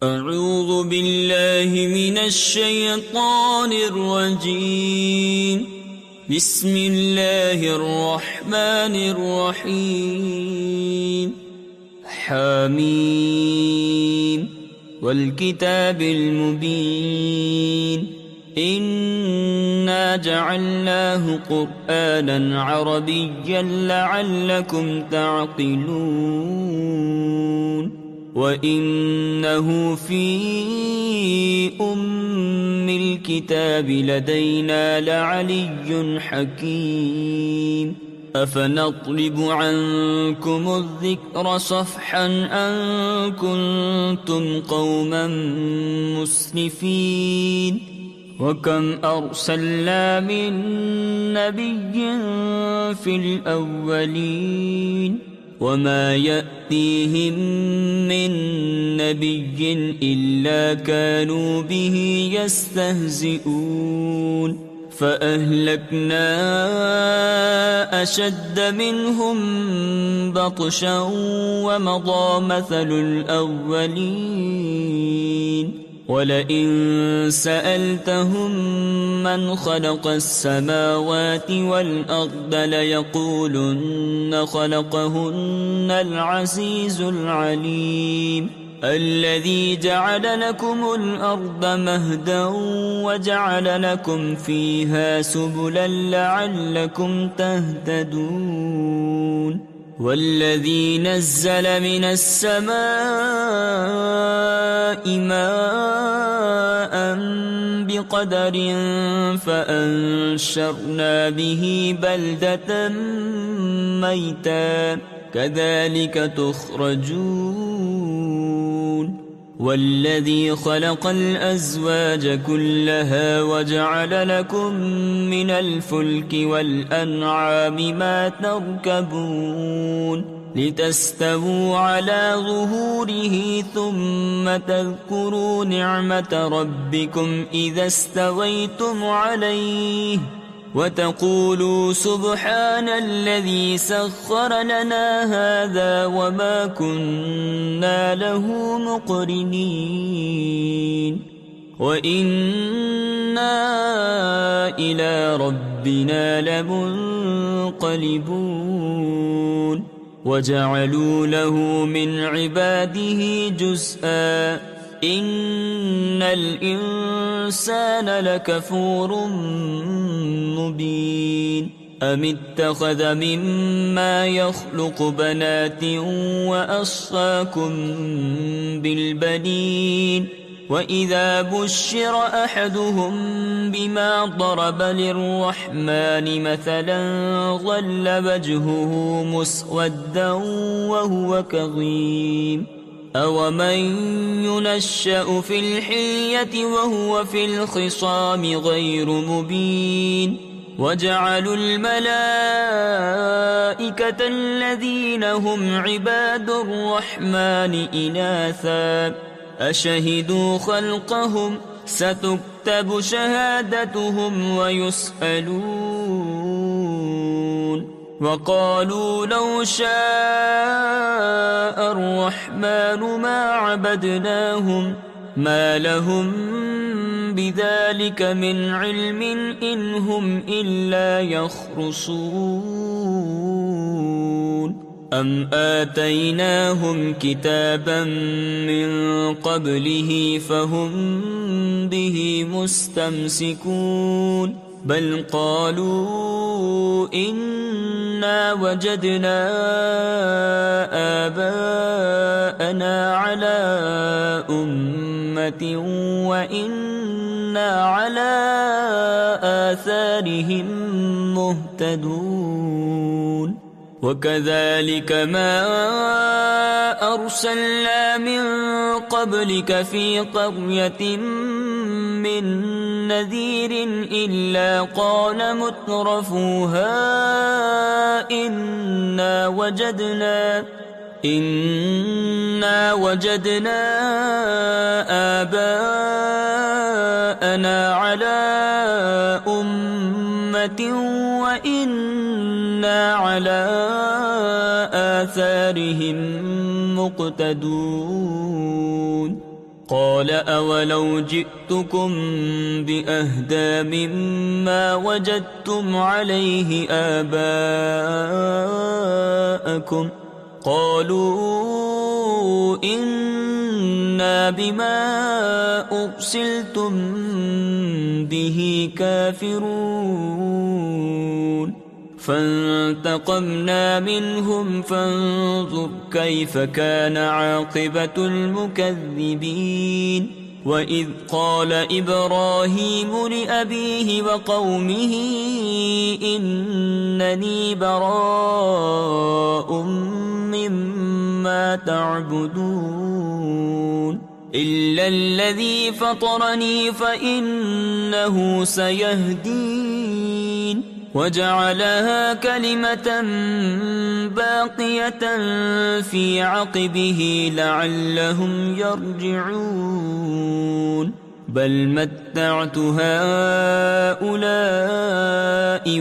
أعوذ بالله من الشيطان الرجيم. بسم الله الرحمن الرحيم. حميم والكتاب المبين. إنا جعلناه قرآنا عربيا لعلكم تعقلون وإنه في أم الكتاب لدينا لعلي حكيم. أفنضرب عنكم الذكر صفحا أن كنتم قوما مسرفين. وكم أرسلنا من نبي في الأولين وما يأتيهم من نبي إلا كانوا به يستهزئون. فأهلكنا أشد منهم بطشا ومضى مثل الأولين. ولئن سألتهم من خلق السماوات والأرض ليقولن خلقهن العزيز العليم. الذي جعل لكم الأرض مهدا وجعل لكم فيها سبلا لعلكم تهتدون. والذي نزل من السماء ماء بقدر فأنشرنا به بلدة ميتا كذلك تخرجون. والذي خلق الأزواج كلها وجعل لكم من الفلك والأنعام ما تركبون لتستووا على ظهوره ثم تذكروا نعمة ربكم إذا استويتم عليه وتقولوا سبحان الذي سخر لنا هذا وما كنا له مقرنين وإنا إلى ربنا لمنقلبون. وجعلوا له من عباده جزءا إن الإنسان لكفور مبين. أم اتخذ مما يخلق بنات وأصفاكم بالبنين وإذا بشر أحدهم بما ضرب للرحمن مثلا ظل وجهه مسودا وهو كظيم. أومن ينشأ في الحلية وهو في الخصام غير مبين. وجعلوا الملائكة الذين هم عباد الرحمن إناثا أشهدوا خلقهم ستكتب شهادتهم ويسألون. وقالوا لو شاء الرحمن ما عبدناهم ما لهم بذلك من علم إن هم إلا يخرصون. أم آتيناهم كتابا من قبله فهم به مستمسكون بل قالوا إنا وجدنا آباءنا على أمة وإنا على آثارهم مهتدون. وكذلك ما أرسلنا من قبلك في قرية من نذير إلا قال مترفوها إنا وجدنا آباءنا على أمة وإنا على آثارهم مقتدون. قال أولو جئتكم بأهدى مما وجدتم عليه آباءكم قالوا إنا بما أرسلتم به كافرون فانتقمنا منهم فانظر كيف كان عاقبة المكذبين وإذ قال إبراهيم لأبيه وقومه إنني براء مما تعبدون إلا الذي فطرني فإنه سيهدين وجعلها كلمة باقية في عقبه لعلهم يرجعون بل متعت هؤلاء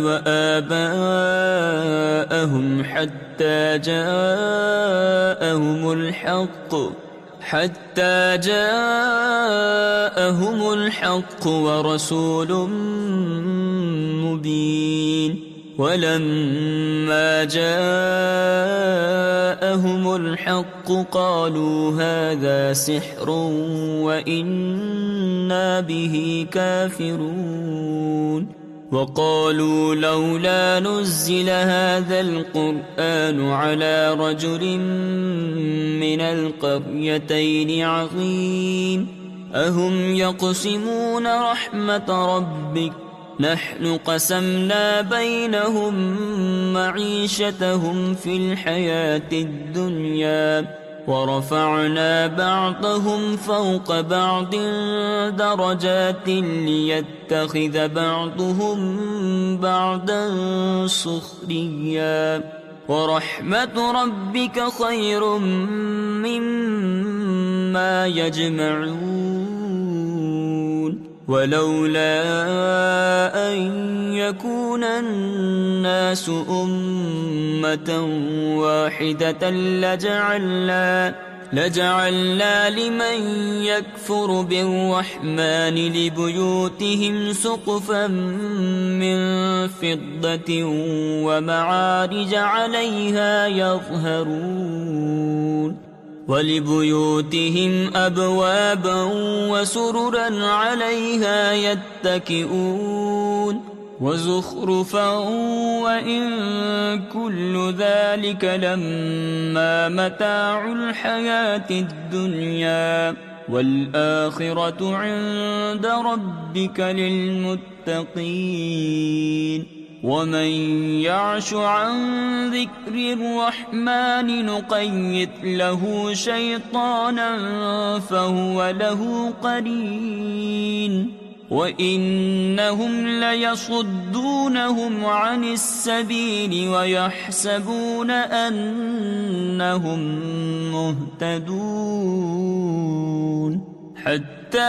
وآباءهم حتى جاءهم الحق ورسول مبين ولما جاءهم الحق قالوا هذا سحر وإنا به كافرون وقالوا لولا نزل هذا القرآن على رجل من القريتين عظيم أهم يقسمون رحمة ربك نحن قسمنا بينهم معيشتهم في الحياة الدنيا ورفعنا بعضهم فوق بعض درجات ليتخذ بعضهم بعضا سخريا ورحمة ربك خير مما يجمعون ولولا أن يكون الناس أمة واحدة لجعلنا لمن يكفر بالرحمن لبيوتهم سقفا من فضة ومعارج عليها يظهرون ولبيوتهم أبوابا وسررا عليها يتكئون وزخرفا وإن كل ذلك لما متاع الحياة الدنيا والآخرة عند ربك للمتقين ومن يعش عن ذكر الرحمن نقيض له شيطانا فهو له قرين وإنهم ليصدونهم عن السبيل ويحسبون أنهم مهتدون حتى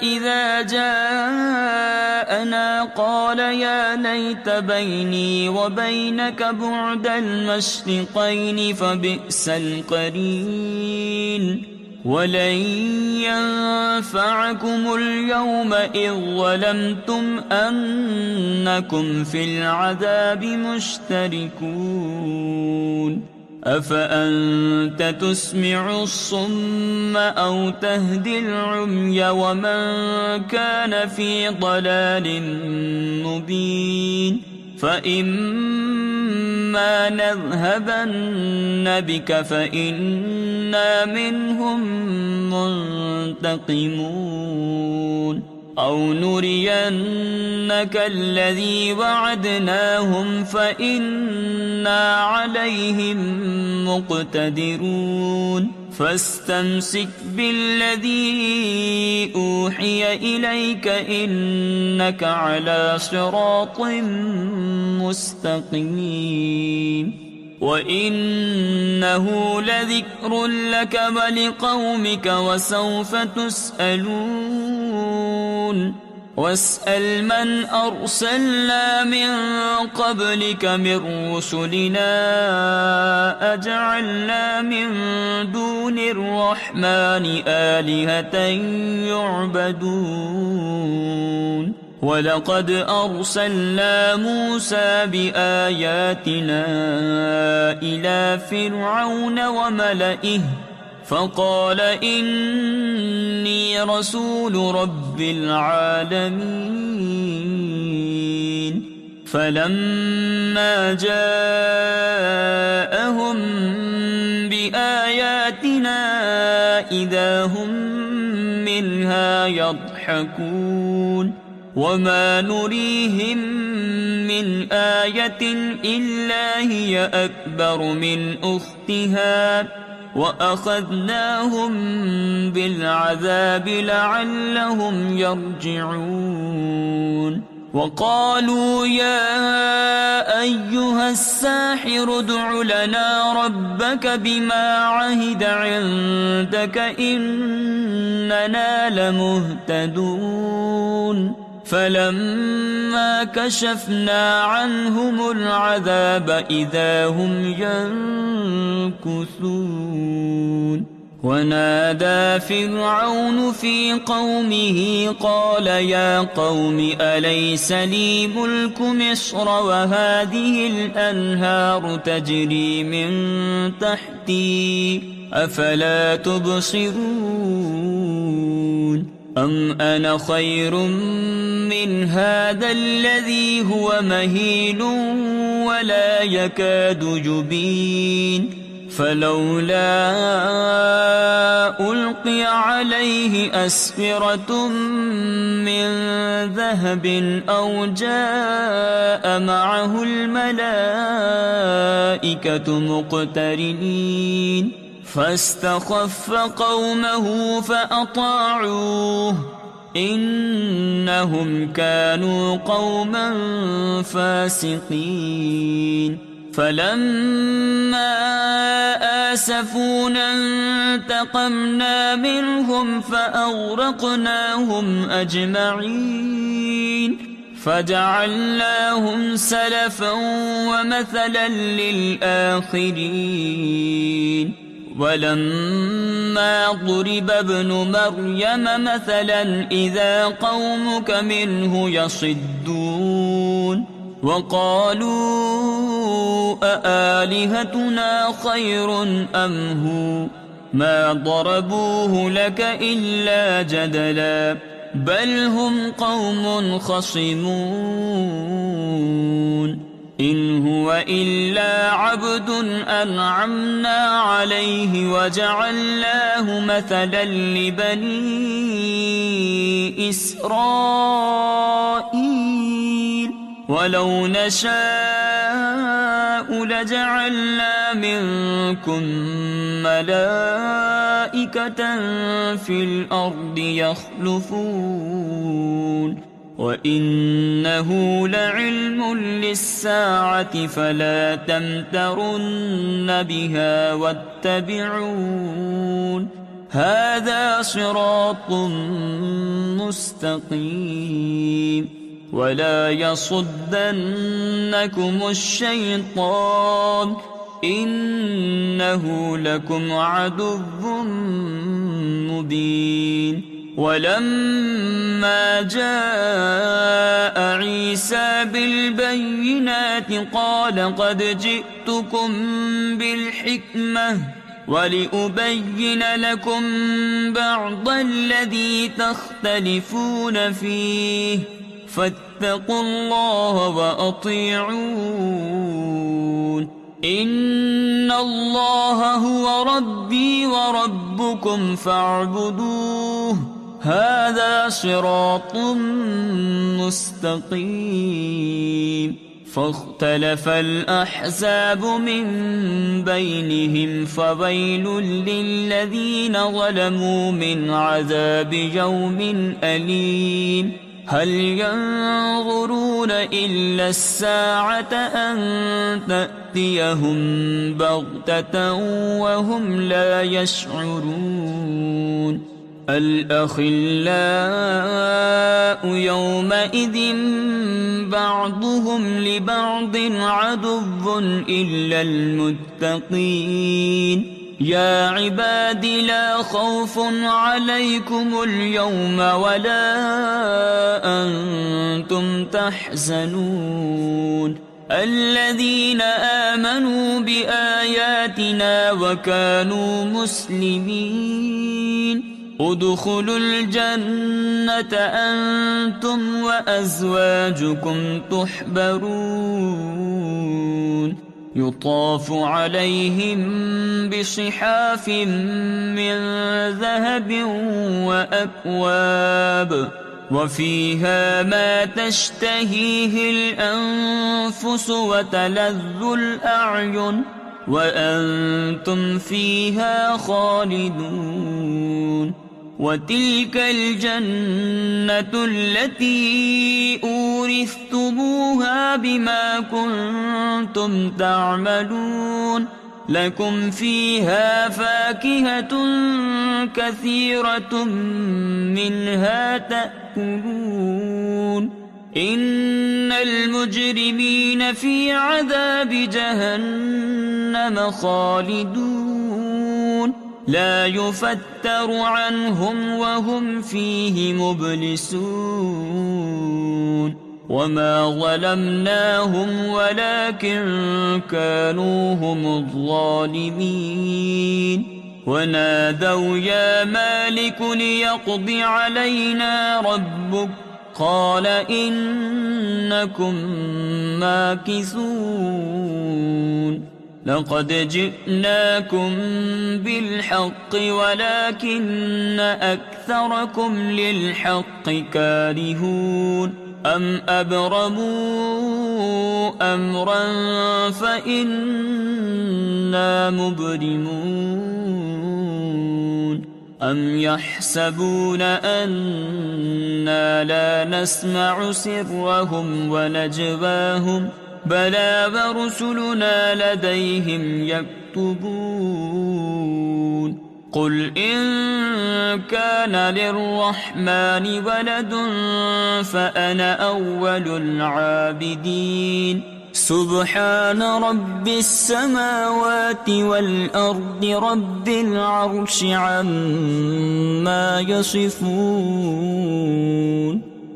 إذا جاءنا قال يا ليت بيني وبينك بعد المشرقين فبئس القرين ولن ينفعكم اليوم إذ ظلمتم أنكم في العذاب مشتركون أفأنت تسمع الصم أو تهدي العمي ومن كان في ضلال مبين فإما نذهبن بك فإنا منهم منتقمون أو نرينك الذي وعدناهم فإنا عليهم مقتدرون فاستمسك بالذي أوحي إليك إنك على صراط مستقيم وإنه لذكر لك ولقومك وسوف تسألون واسأل من أرسلنا من قبلك من رسلنا أجعلنا من دون الرحمن آلهة يعبدون ولقد أرسلنا موسى بآياتنا إلى فرعون وملئه فقال إني رسول رب العالمين فلما جاءهم بآياتنا إذا هم منها يضحكون وما نريهم من آية إلا هي أكبر من أختها وأخذناهم بالعذاب لعلهم يرجعون وقالوا يا أيها الساحر ادع لنا ربك بما عهد عندك إننا لمهتدون فلما كشفنا عنهم العذاب إذا هم ينكثون ونادى فرعون في قومه قال يا قوم أليس لي ملك مصر وهذه الأنهار تجري من تحتي أفلا تبصرون أم أنا خير من هذا الذي هو مهين ولا يكاد يبين فلولا ألقي عليه أسورة من ذهب أو جاء معه الملائكة مقترنين فاستخف قومه فأطاعوه إنهم كانوا قوما فاسقين فلما آسفونا انتقمنا منهم فأغرقناهم أجمعين فجعلناهم سلفا ومثلا للآخرين ولما ضرب ابن مريم مثلا إذا قومك منه يصدون وقالوا أآلهتنا خير أم هو ما ضربوه لك إلا جدلا بل هم قوم خصمون إن هو إلا عبد أنعمنا عليه وجعلناه مثلا لبني إسرائيل ولو نشاء لجعلنا منكم ملائكة في الأرض يخلفون وإنه لعلم للساعة فلا تمترن بها واتبعون هذا صراط مستقيم ولا يصدنكم الشيطان إنه لكم عدو مبين ولما جاء عيسى بالبينات قال قد جئتكم بالحكمة ولأبين لكم بعض الذي تختلفون فيه فاتقوا الله وأطيعون إن الله هو ربي وربكم فاعبدوه هذا صراط مستقيم فاختلف الأحزاب من بينهم فويل للذين ظلموا من عذاب يوم أليم هل ينظرون إلا الساعة أن تأتيهم بغتة وهم لا يشعرون الأخلاء يومئذ بعضهم لبعض عدو إلا المتقين يا عباد لا خوف عليكم اليوم ولا أنتم تحزنون الذين آمنوا بآياتنا وكانوا مسلمين ادخلوا الجنة أنتم وأزواجكم تحبرون يطاف عليهم بصحاف من ذهب وأكواب وفيها ما تشتهيه الأنفس وتلذ الأعين وأنتم فيها خالدون وتلك الجنة التي أورثتموها بما كنتم تعملون لكم فيها فاكهة كثيرة منها تأكلون إن المجرمين في عذاب جهنم خالدون لا يفتر عنهم وهم فيه مبلسون وما ظلمناهم ولكن كانوا هم الظالمين ونادوا يا مالك ليقض علينا ربك قال إنكم ماكثون لقد جئناكم بالحق ولكن أكثركم للحق كارهون أم أبرموا أمرا فإنا مبرمون أم يحسبون أنا لا نسمع سرهم ونجواهم بلى ورسلنا لديهم يكتبون قل إن كان للرحمن ولد فأنا أول العابدين سبحان رب السماوات والأرض رب العرش عما يصفون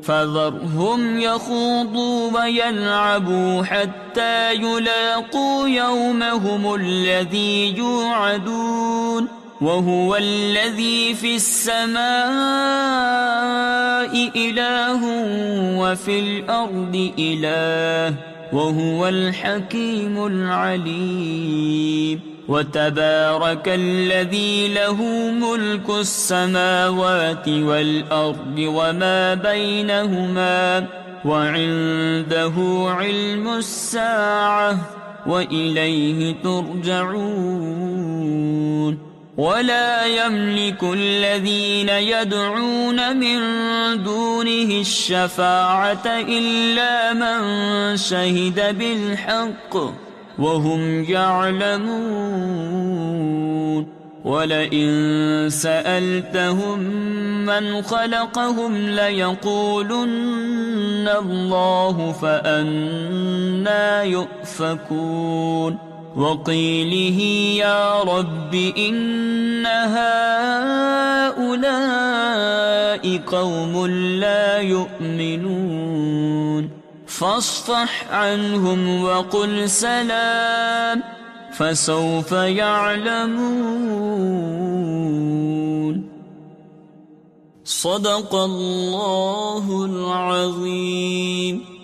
فذرهم يخوضوا ويلعبوا حتى يلاقوا يومهم الذي يوعدون وهو الذي في السماء إله وفي الأرض إله وهو الحكيم العليم وتبارك الذي له ملك السماوات والأرض وما بينهما وعنده علم الساعة وإليه ترجعون ولا يملك الذين يدعون من دونه الشفاعة إلا من شهد بالحق وهم يعلمون ولئن سألتهم من خلقهم ليقولن الله فأنى يؤفكون وقيله يا رب إن هؤلاء قوم لا يؤمنون فاصفح عنهم وقل سلام فسوف يعلمون صدق الله العظيم.